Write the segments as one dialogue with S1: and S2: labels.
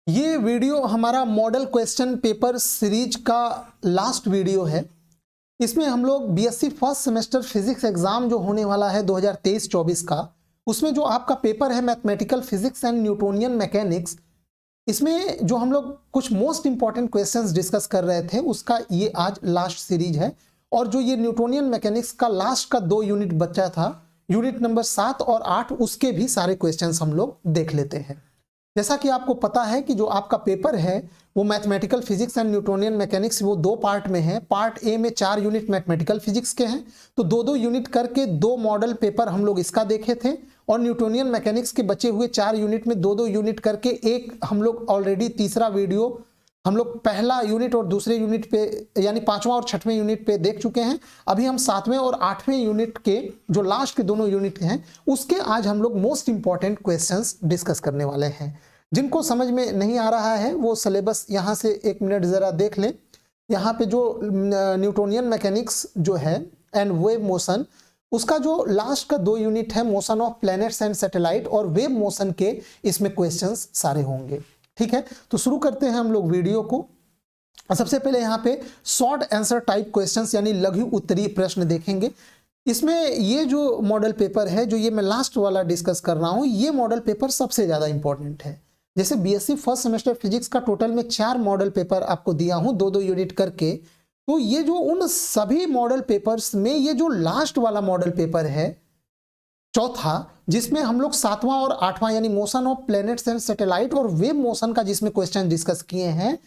S1: ये वीडियो हमारा model question paper series का लास्ट वीडियो है। इसमें हम लोग BSc first semester physics exam जो होने वाला है 2023-24 का, उसमें जो आपका पेपर है mathematical physics and Newtonian mechanics, इसमें जो हम लोग कुछ मोस्ट इंपॉर्टेंट क्वेश्चंस डिस्कस कर रहे थे उसका ये आज लास्ट सीरीज है। और जो ये न्यूटोनियन मैकेनिक्स का लास्ट का 2 यूनिट बचा था, यूनिट नंबर 7 और 8, उसके भी सारे क्वेश्चंस हम लोग देख लेते हैं। जैसा कि आपको पता है कि जो आपका पेपर है वो mathematical physics and Newtonian mechanics, वो 2 पार्ट में है। पार्ट ए में 4 यूनिट मैथमेटिकल फिजिक्स के हैं, तो 2-2 यूनिट करके 2 मॉडल पेपर हम लोग इसका देखे थे। और न्यूटोनियन मैकेनिक्स के बचे हुए 4 यूनिट में 2-2 यूनिट करके एक हम लोग ऑलरेडी तीसरा वीडियो हम लोग पहला यूनिट और दूसरे यूनिट पे यानी 5वां और 6वें यूनिट पे देख चुके हैं। अभी हम 7वें और 8वें यूनिट के जो लास्ट के दोनों यूनिट हैं उसके आज हम लोग मोस्ट इंपॉर्टेंट क्वेश्चंस डिस्कस करने वाले हैं। जिनको समझ में नहीं आ रहा है वो सिलेबस यहाँ से 1 मिनट जरा देख लें। यहाँ पे जो न्यूटोनियन मैकेनिक्स जो है एंड वेव मोशन, उसका जो लास्ट का 2 यूनिट है motion of planets and satellite और वेव मोशन के, इसमें क्वेश्चंस सारे होंगे। ठीक है, तो शुरू करते हैं हम लोग वीडियो को। सबसे पहले यहाँ पे शॉर्ट आंसर टाइप क्वेश्चंस यानी लघु उत्तरीय प्रश्न देखेंगे। इसमें ये जो मॉडल पेपर है, जो ये मैं लास्ट वाला डिस्कस कर रहा हूँ, ये मॉडल पेपर सबसे ज्यादा इंपॉर्टेंट है। जैसे बीएससी फर्स्ट सेमेस्टर फिजिक्स का टोटल में 4 मॉडल पेपर आपको दिया हूं 2-2 यूनिट करके, तो ये जो उन सभी मॉडल पेपर्स में ये जो लास्ट वाला मॉडल पेपर है चौथा, जिसमें हम लोग 7वां और 8वां यानी motion of planets and satellite और वेव मोशन का जिसमें क्वेश्चन डिस्कस किए हैं,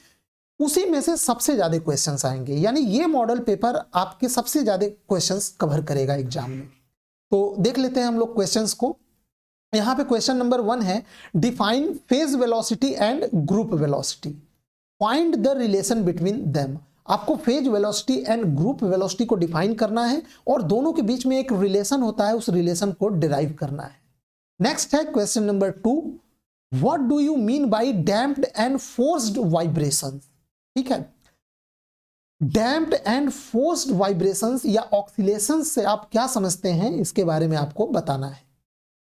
S1: उसी में से सबसे ज्यादा क्वेश्चंस आएंगे। यानी ये मॉडल पेपर आपके सबसे ज्यादा क्वेश्चंस कवर करेगा एग्जाम में। तो देख लेते हैं हम लोग क्वेश्चंस को। यहां पे क्वेश्चन नंबर 1 है, define phase velocity and group velocity, find the relation between them. आपको phase velocity and group velocity को डिफाइन करना है और दोनों के बीच में एक रिलेशन होता है, उस रिलेशन को डिराइव करना है। नेक्स्ट है question number 2, what do you mean by damped and forced vibrations. ठीक है, डैम्प्ड एंड फोर्स्ड वाइब्रेशंस या ऑक्सीलेशंस से आप क्या समझते हैं, इसके बारे में आपको बताना है।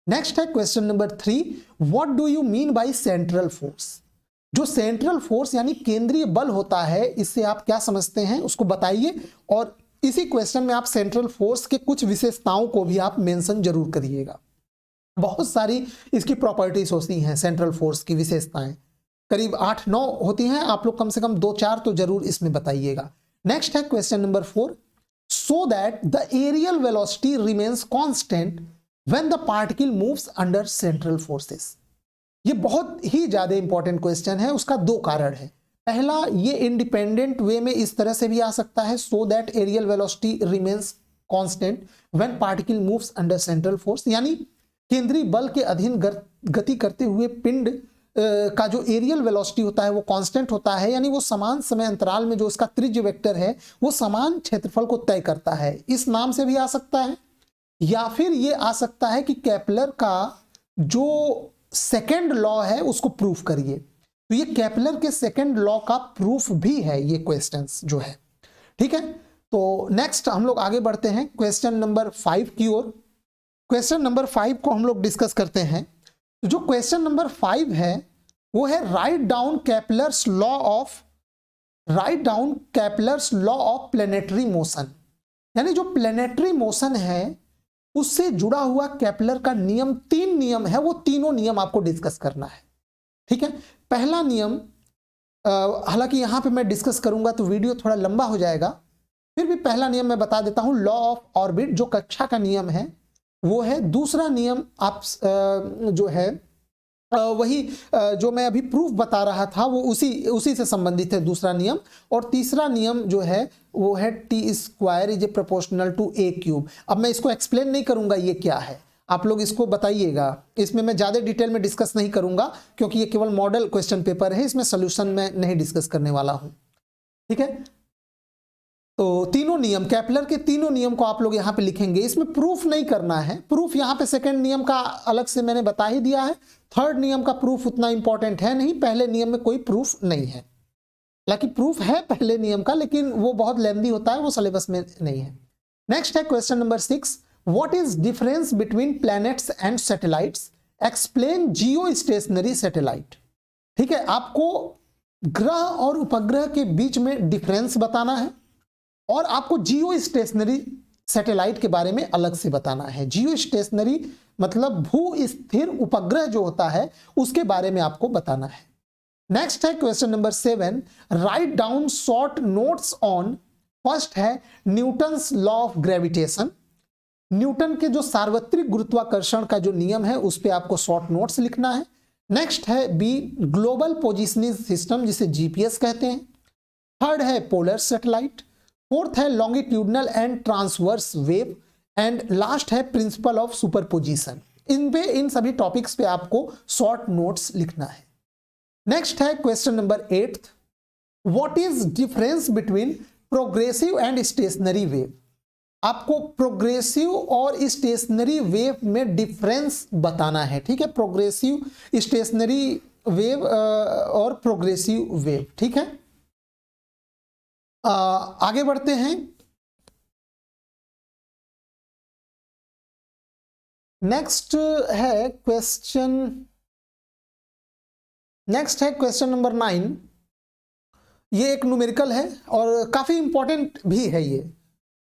S1: नेक्स्ट है question number 3, what do you mean by central force. जो सेंट्रल फोर्स यानी केंद्रीय बल होता है, इससे आप क्या समझते हैं उसको बताइए। और इसी क्वेश्चन में आप सेंट्रल फोर्स के कुछ विशेषताओं को भी आप मेंशन जरूर करिएगा। बहुत सारी इसकी प्रॉपर्टीज होती हैं सेंट्रल फोर्स की विशेषताएं, करीब 8-9 होती हैं। आप लोग कम से कम 2-4 तो जरूर इसमें बताइएगा। नेक्स्ट है question number 4, so that the areal velocity remains constant when the particle moves under central forces। ये बहुत ही ज्यादा इंपॉर्टेंट क्वेश्चन है। उसका 2 कारण है। पहला, ये इंडिपेंडेंट वे में इस तरह से भी आ सकता है, so that areal velocity remains constant when particle moves under central force, यानी केंद्रीय बल के अधीन गति करते हुए पिंड का जो एरियल वेलोसिटी होता है वो कांस्टेंट होता है, यानी वो समान समय अंतराल में जो उसका त्रिज्य वेक्टर है वो समान क्षेत्रफल को तय करता है। इस नाम से भी आ सकता है, या फिर ये आ सकता है कि केपलर का जो सेकंड लॉ है उसको प्रूफ करिए। तो ये केपलर के सेकंड लॉ का प्रूफ भी है ये क्वेश्चंस जो है। ठीक है, तो नेक्स्ट हम लोग आगे बढ़ते हैं क्वेश्चन नंबर 5 की ओर। क्वेश्चन नंबर 5 को हम लोग डिस्कस करते हैं। तो जो क्वेश्चन नंबर 5 है वो है, write down Kepler's law of planetary motion. यानी जो प्लैनेटरी मोशन है उससे जुड़ा हुआ केपलर का नियम, 3 नियम है, वो तीनों नियम आपको डिस्कस करना है। ठीक है, पहला नियम, हालांकि यहां पे मैं डिस्कस करूंगा तो वीडियो थोड़ा लंबा हो जाएगा, फिर भी पहला नियम मैं बता देता हूं, लॉ ऑफ ऑर्बिट जो कक्षा का नियम है वो है। दूसरा नियम आप जो है वही जो मैं अभी प्रूफ बता रहा था वो उसी से संबंधित है दूसरा नियम। और तीसरा नियम जो है वो है T square is a proportional to a cube. अब मैं इसको एक्सप्लेन नहीं करूंगा ये क्या है, आप लोग इसको बताइएगा। इसमें मैं ज्यादा डिटेल में डिस्कस नहीं करूंगा क्योंकि ये केवल मॉडल क्वेश्चन पेपर है, इसमें सोल्यूशन मैं नहीं डिस्कस करने वाला हूं। ठीक है, तो तीनों नियम, केपलर के तीनों नियम को आप लोग यहाँ पे लिखेंगे। इसमें प्रूफ नहीं करना है, प्रूफ यहाँ पे सेकंड नियम का अलग से मैंने बता ही दिया है। थर्ड नियम का प्रूफ उतना इंपॉर्टेंट है नहीं, पहले नियम में कोई प्रूफ नहीं है। हालांकि प्रूफ है पहले नियम का, लेकिन वो बहुत लेंथी होता है, वो सिलेबस में नहीं है। नेक्स्ट है question number 6, what is difference between planets and satellites, explain Jio stationery satellite. ठीक है, आपको ग्रह और उपग्रह के बीच में डिफरेंस बताना है और आपको जियो स्टेशनरी सैटेलाइट के बारे में अलग से बताना है। जियो स्टेशनरी मतलब भू स्थिर उपग्रह जो होता है उसके बारे में आपको बताना है। नेक्स्ट है question number 7, write down short notes on. First है Newton's law of gravitation, Newton के जो सार्वत्रिक गुरुत्वाकर्षण का जो नियम है उस पे आपको शॉर्ट नोट्स लिखना है। नेक्स्ट है बी, ग्लोबल पोजिशनिंग सिस्टम जिसे जीपीएस कहते हैं। थर्ड है पोलर सैटेलाइट। फोर्थ है longitudinal and transverse wave. And last है प्रिंसिपल ऑफ सुपरपोजिशन। इन सभी टॉपिक्स पे आपको शॉर्ट नोट्स लिखना है। नेक्स्ट है question number 8, what is difference between progressive and stationary wave. आपको प्रोग्रेसिव और स्टेशनरी वेव में डिफरेंस बताना है। ठीक है, प्रोग्रेसिव स्टेशनरी वेव और प्रोग्रेसिव वेव। ठीक है, आगे बढ़ते हैं। नेक्स्ट है क्वेश्चन नंबर 9। ये एक न्यूमेरिकल है और काफी इंपॉर्टेंट भी है ये।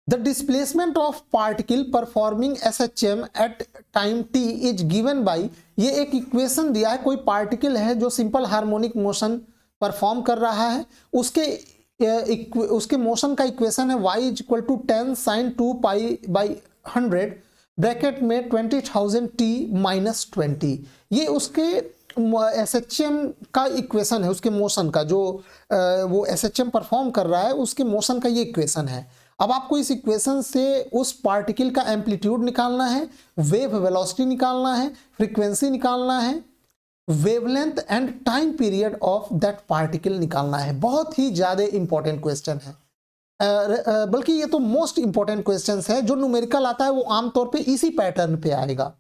S1: The displacement of particle performing SHM at time t is given by, ये एक इक्वेशन दिया है। कोई पार्टिकल है जो सिंपल हार्मोनिक मोशन परफॉर्म कर रहा है, उसके मोशन का इक्वेशन है y is equal to 10 sin 2 pi by 100 bracket में 20,000 t माइनस 20। ये उसके SHM का इक्वेशन है, उसके मोशन का जो वो SHM परफॉर्म कर रहा है उसके मोशन का ये इक्वेशन है। अब आपको इस इक्वेशन से उस पार्टिकल का एम्पलीट्यूड निकालना है, वेव वेलोसिटी निकालना है, फ्रीक्वेंसी निकालना है, wavelength and time period of that particle निकालना है। बहुत ही ज्यादा इंपॉर्टेंट क्वेश्चन है, बल्कि ये तो मोस्ट इंपॉर्टेंट क्वेश्चन है। जो न्यूमेरिकल आता है वो आमतौर पे इसी पैटर्न पे आएगा।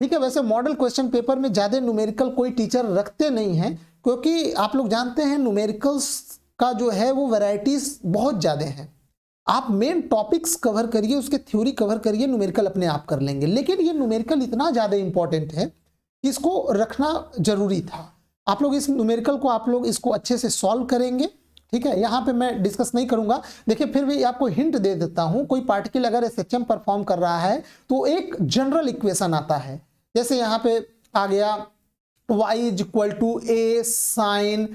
S1: ठीक है, वैसे मॉडल क्वेश्चन पेपर में ज्यादा न्यूमेरिकल कोई टीचर रखते नहीं हैं, क्योंकि आप लोग जानते हैं न्यूमेरिकल्स का जो है वो वैरायटीज बहुत ज्यादा हैं। आप मेन टॉपिक्स कवर करिए, उसके थ्योरी कवर करिए, न्यूमेरिकल अपने आप कर लेंगे। लेकिन ये न्यूमेरिकल इतना ज्यादा इंपॉर्टेंट है कि इसको रखना जरूरी था। आप लोग इस न्यूमेरिकल को आप लोग इसको अच्छे से सॉल्व करेंगे। ठीक है, यहाँ पे मैं डिस्कस नहीं करूंगा। देखिए, फिर भी आपको हिंट दे देता हूं। कोई पार्टिकल अगर SHM परफॉर्म कर रहा है तो एक जनरल इक्वेशन आता है, जैसे यहाँ पे आ गया y is equal to a sine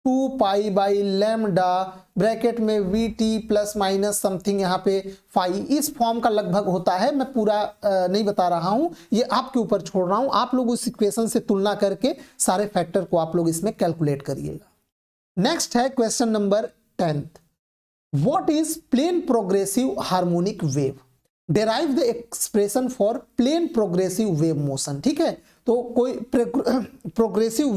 S1: 2 pi by lambda bracket में VT प्लस माइनस समथिंग यहाँ पे फाई, इस फॉर्म का लगभग होता है। मैं पूरा नहीं बता रहा हूं, ये आपके ऊपर छोड़ रहा हूं। आप लोग उस इक्वेशन से तुलना करके सारे फैक्टर को आप लोग इसमें कैलकुलेट करिएगा। नेक्स्ट है question number 10, what is plane progressive harmonic wave. Derive the expression for plane progressive wave motion. ठीक है, तो कोई प्रोग्रेसिव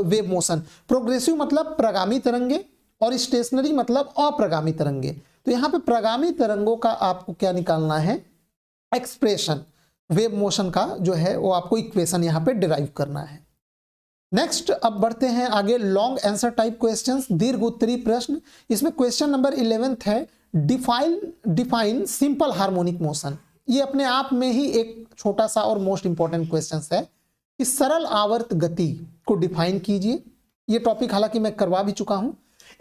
S1: वेव मोशन, प्रोग्रेसिव मतलब प्रगामी तरंगे और स्टेशनरी मतलब अप्रगामी तरंगे। तो यहाँ पे प्रगामी तरंगों का आपको क्या निकालना है, एक्सप्रेशन। वेव मोशन का जो है वो आपको इक्वेशन यहाँ पे डिराइव करना है। नेक्स्ट, अब बढ़ते हैं आगे। लॉन्ग आंसर टाइप क्वेश्चंस, दीर्घ उत्तरी प्रश्न। इसमें क्वेश्चन नंबर 11 है, डिफाइन सिंपल हार्मोनिक मोशन। ये अपने आप में ही एक छोटा सा और मोस्ट इंपॉर्टेंट क्वेश्चन है कि सरल आवर्त गति को डिफाइन कीजिए। ये टॉपिक हालांकि मैं करवा भी चुका हूं।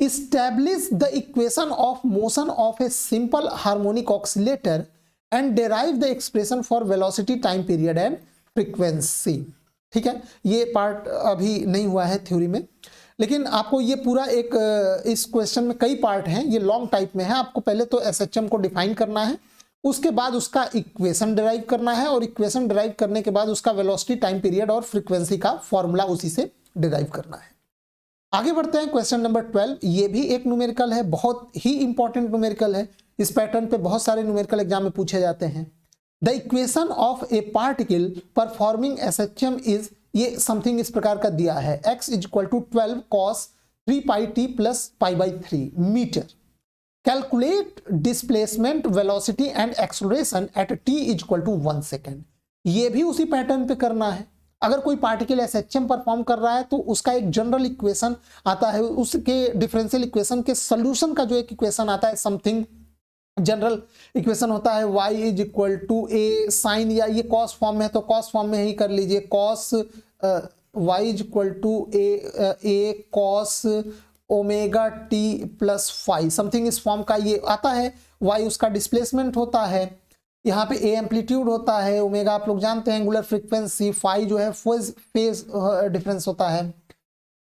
S1: Establish the equation of motion of a simple harmonic oscillator and derive the expression for velocity, time period and frequency. ठीक है, ये पार्ट अभी नहीं हुआ है थ्योरी में, लेकिन आपको ये पूरा एक इस क्वेश्चन में कई पार्ट हैं, ये लॉन्ग टाइप में है। आपको पहले तो SHM को डिफाइन करना है, उसके बाद उसका इक्वेशन डिराइव करना है, और इक्वेशन डिराइव करने के बाद उसका वेलोसिटी, टाइम पीरियड और फ्रीक्वेंसी का फॉर्मूला उसी से डिराइव करना है। आगे बढ़ते हैं क्वेश्चन नंबर 12। ये भी एक न्यूमेरिकल है, बहुत ही इंपॉर्टेंट न्यूमेरिकल है। इस पैटर्न पे बहुत सारे न्यूमेरिकल एग्जाम में पूछे जाते हैं। The equation of a particle performing SHM is, ये समथिंग इस प्रकार का दिया है, x is equal to 12 cos 3 pi t plus pi by 3 metre. Calculate displacement, velocity and acceleration at t is equal to 1 second. ये भी उसी pattern पे करना है। अगर कोई पार्टिकल SHM परफॉर्म कर रहा है तो उसका एक जनरल इक्वेशन आता है, उसके डिफरेंशियल इक्वेशन के सोल्यूशन का जो एक इक्वेशन आता है, समथिंग जनरल इक्वेशन होता है y is equal to a sine, या ये कॉस फॉर्म में है तो कॉस फॉर्म में ही कर लीजिए, cos y is equal to a cos omega t plus phi, something इस फॉर्म का ये आता है। y उसका डिस्प्लेसमेंट होता है, यहाँ पे a एम्पलीट्यूड होता है, ओमेगा आप लोग जानते हैं एंगुलर फ्रीक्वेंसी, फाई जो है फेज डिफरेंस होता है।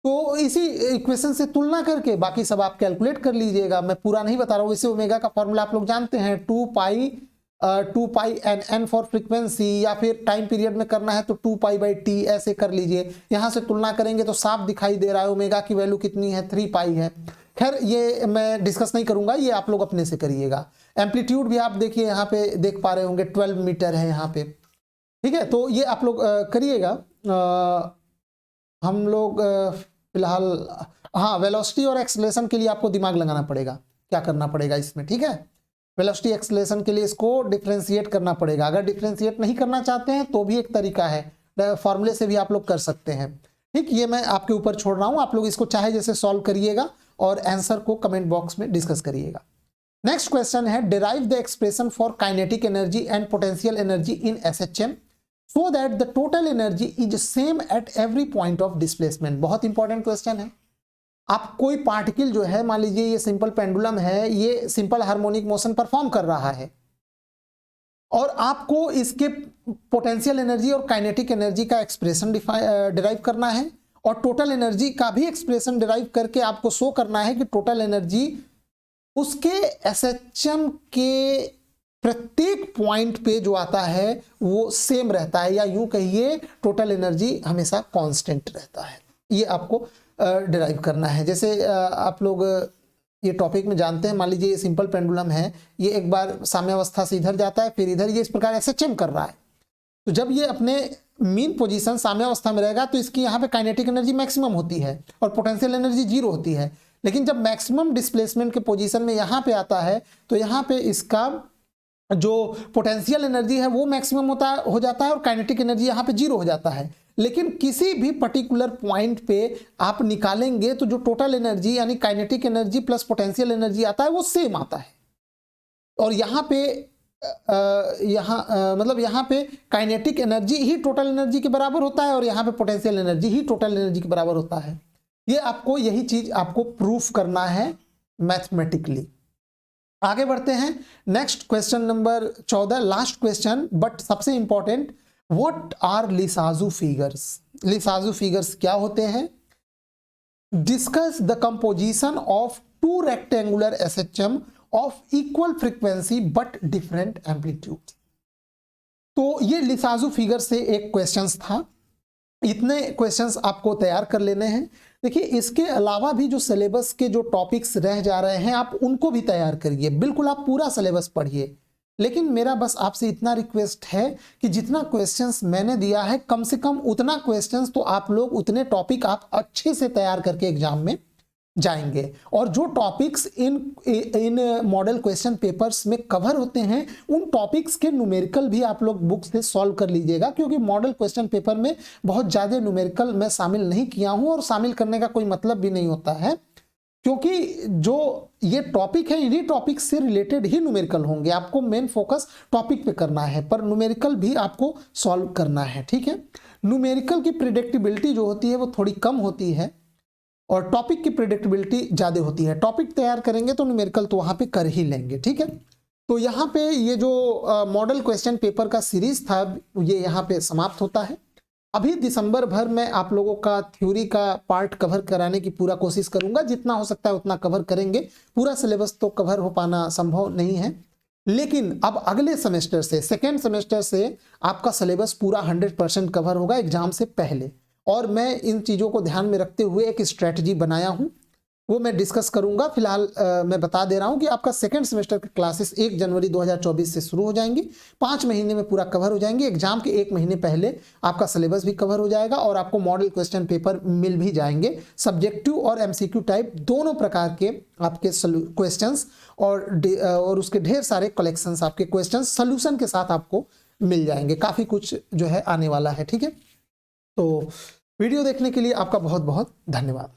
S1: तो इसी इक्वेशन से तुलना करके बाकी सब आप कैलकुलेट कर लीजिएगा, मैं पूरा नहीं बता रहा हूँ। इसे ओमेगा का फॉर्मूला आप लोग जानते हैं, 2 पाई एन फॉर फ्रीक्वेंसी, या फिर टाइम पीरियड में करना है तो 2 पाई बाई टी, ऐसे कर लीजिए। यहाँ से तुलना करेंगे तो साफ दिखाई दे रहा है ओमेगा की वैल्यू कितनी है, 3 पाई है। खैर ये मैं डिस्कस नहीं करूंगा, ये आप लोग अपने से करिएगा। एम्पलीट्यूड भी आप देखिए यहाँ पे देख पा रहे होंगे 12 मीटर है यहाँ पे, ठीक है। तो ये आप लोग करिएगा। हम लोग फिलहाल हाँ वेलोसिटी और एक्सेलरेशन के लिए आपको दिमाग लगाना पड़ेगा, क्या करना पड़ेगा इसमें, ठीक है। वेलोसिटी एक्सेलरेशन के लिए इसको डिफरेंशिएट करना पड़ेगा। अगर डिफरेंशिएट नहीं करना चाहते हैं तो भी एक तरीका है, फॉर्मूले से भी आप लोग कर सकते हैं, ठीक। ये मैं आपके ऊपर छोड़ रहा हूं, आप लोग इसको चाहे जैसे सॉल्व करिएगा और आंसर को कमेंट बॉक्स में डिस्कस करिएगा। नेक्स्ट क्वेश्चन है, derive the expression for kinetic energy and potential energy in SHM so that the total energy is same at every point of displacement. बहुत इंपॉर्टेंट क्वेश्चन है। आप कोई particle जो है, मान लीजिए ये सिंपल पेंडुलम है, ये सिंपल हार्मोनिक मोशन परफॉर्म कर रहा है और आपको इसके पोटेंशियल एनर्जी और काइनेटिक एनर्जी का एक्सप्रेशन डिराइव करना है और टोटल एनर्जी का भी एक्सप्रेशन डिराइव करके आपको शो करना है कि टोटल एनर्जी उसके एसएचएम के प्रत्येक पॉइंट पे जो आता है वो सेम रहता है, या यूं कहिए टोटल एनर्जी हमेशा कांस्टेंट रहता है। ये आपको डिराइव करना है। जैसे आप लोग ये टॉपिक में जानते हैं, मान लीजिए ये सिंपल पेंडुलम है, ये एक बार साम्यावस्था से इधर जाता है, फिर इधर, ये इस प्रकार एसएचएम कर रहा है। तो जब ये अपने मीन पोजीशन साम्यावस्था में रहेगा तो इसकी यहाँ पे काइनेटिक एनर्जी मैक्सिमम होती है और पोटेंशियल एनर्जी 0 होती है। लेकिन जब मैक्सिमम डिस्प्लेसमेंट के पोजीशन में यहाँ पे आता है तो यहाँ पे इसका जो पोटेंशियल एनर्जी है वो मैक्सिमम हो जाता है और काइनेटिक एनर्जी यहाँ पे 0 हो जाता है। लेकिन किसी भी पर्टिकुलर पॉइंट पे आप निकालेंगे तो जो टोटल एनर्जी यानी kinetic energy plus potential energy आता है वो सेम आता है। और यहाँ पे मतलब यहाँ पे काइनेटिक एनर्जी ही टोटल एनर्जी के बराबर होता है और यहाँ पे पोटेंशियल एनर्जी ही टोटल एनर्जी के बराबर होता है। ये आपको यही चीज आपको प्रूफ करना है मैथमेटिकली। आगे बढ़ते हैं। Next question number 14, last question but सबसे important, what are Lissajous figures. Lissajous figures क्या होते हैं? Discuss the composition of 2 rectangular SHM of equal frequency but different amplitude. तो ये लिसाजू फिगर से एक क्वेश्चंस था। इतने क्वेश्चंस आपको तैयार कर लेने हैं। देखिए इसके अलावा भी जो सिलेबस के जो टॉपिक्स रह जा रहे हैं आप उनको भी तैयार करिए। बिल्कुल आप पूरा सिलेबस पढ़िए, लेकिन मेरा बस आपसे इतना रिक्वेस्ट है कि जितना क्वेश्चंस मैंने दिया है कम से कम उतना क्वेश्चंस तो आप लोग उतने टॉपिक आप अच्छे से तैयार करके एग्जाम में जाएंगे। और जो topics in model question papers में कवर होते हैं उन टॉपिक्स के न्यूमेरिकल भी आप लोग बुक से सॉल्व कर लीजिएगा, क्योंकि मॉडल क्वेश्चन पेपर में बहुत ज़्यादा न्यूमेरिकल मैं शामिल नहीं किया हूं और शामिल करने का कोई मतलब भी नहीं होता है, क्योंकि जो ये टॉपिक है इन्हीं टॉपिक से रिलेटेड ही न्यूमेरिकल होंगे। आपको मेन फोकस टॉपिक पे करना है पर न्यूमेरिकल भी आपको सॉल्व करना है, ठीक है। न्यूमेरिकल की प्रिडिक्टेबिलिटी जो होती है वो थोड़ी कम होती है और टॉपिक की प्रिडिक्टेबिलिटी ज़्यादा होती है। टॉपिक तैयार करेंगे तो न्यूमेरिकल तो वहाँ पे कर ही लेंगे, ठीक है। तो यहाँ पे ये जो मॉडल क्वेश्चन पेपर का सीरीज था ये यहाँ पे समाप्त होता है। अभी दिसंबर भर में आप लोगों का थ्योरी का पार्ट कवर कराने की पूरा कोशिश करूंगा, जितना हो सकता है उतना कवर करेंगे। पूरा सिलेबस तो कवर हो पाना संभव नहीं है, लेकिन अब अगले सेमेस्टर से सेकेंड सेमेस्टर से आपका सिलेबस पूरा 100% कवर होगा एग्जाम से पहले। और मैं इन चीज़ों को ध्यान में रखते हुए एक स्ट्रेटजी बनाया हूं, वो मैं डिस्कस करूंगा। फिलहाल मैं बता दे रहा हूं कि आपका सेकेंड सेमेस्टर के क्लासेस 1 जनवरी 2024 से शुरू हो जाएंगी। 5 महीने में पूरा कवर हो जाएंगे। एग्जाम के 1 महीने पहले आपका सिलेबस भी कवर हो जाएगा और आपको मॉडल क्वेश्चन पेपर मिल भी जाएंगे। सब्जेक्टिव और एमसीक्यू टाइप दोनों प्रकार के आपके क्वेश्चंस और उसके ढेर सारे कलेक्शंस आपके क्वेश्चंस सोल्यूशन के साथ आपको मिल जाएंगे। काफ़ी कुछ जो है आने वाला है, ठीक है। तो वीडियो देखने के लिए आपका बहुत बहुत धन्यवाद।